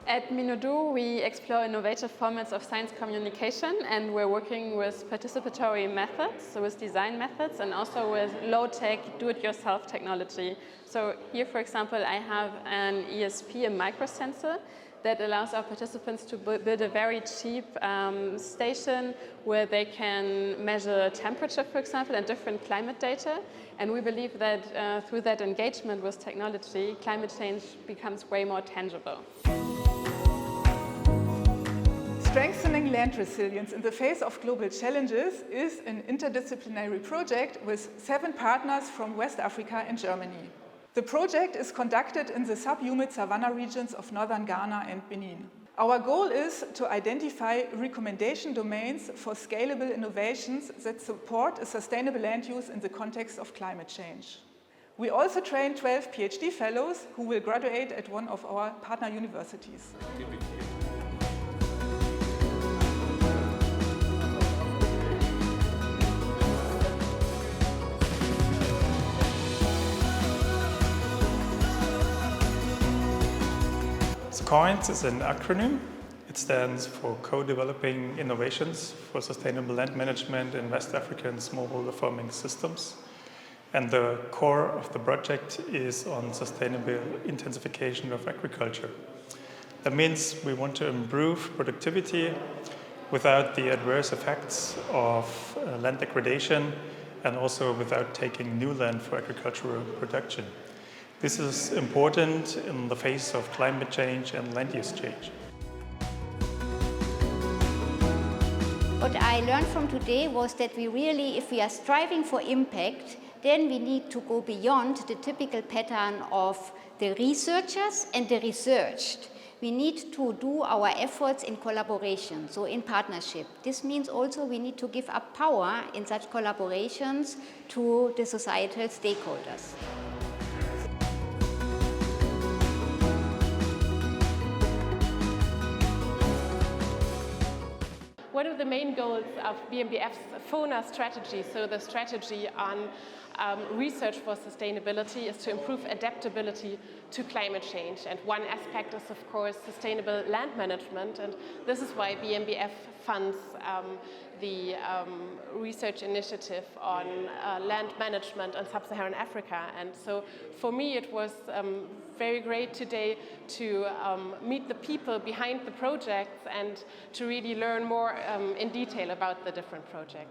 At Minodu, we explore innovative formats of science communication, and we're working with participatory methods, so with design methods, and also with low-tech, do-it-yourself technology. So here, for example, I have an ESP, a microsensor, that allows our participants to build a very cheap station where they can measure temperature, for example, and different climate data. And we believe that through that engagement with technology, climate change becomes way more tangible. Strengthening land resilience in the face of global challenges is an interdisciplinary project with 7 partners from West Africa and Germany. The project is conducted in the sub-humid savanna regions of northern Ghana and Benin. Our goal is to identify recommendation domains for scalable innovations that support a sustainable land use in the context of climate change. We also train 12 PhD fellows who will graduate at one of our partner universities. COINS is an acronym. It stands for Co-Developing Innovations for Sustainable Land Management in West African Smallholder Farming Systems. And the core of the project is on sustainable intensification of agriculture. That means we want to improve productivity without the adverse effects of land degradation and also without taking new land for agricultural production. This is important in the face of climate change and land use change. What I learned from today was that we really, if we are striving for impact, then we need to go beyond the typical pattern of the researchers and the researched. We need to do our efforts in collaboration, so in partnership. This means also we need to give up power in such collaborations to the societal stakeholders. One of the main goals of BMBF's FONA strategy, so the strategy on research for sustainability, is to improve adaptability to climate change. And one aspect is, of course, sustainable land management. And this is why BMBF funds the research initiative on land management in Sub-Saharan Africa. And so for me, it was very great today to meet the people behind the projects and to really learn more in detail about the different projects.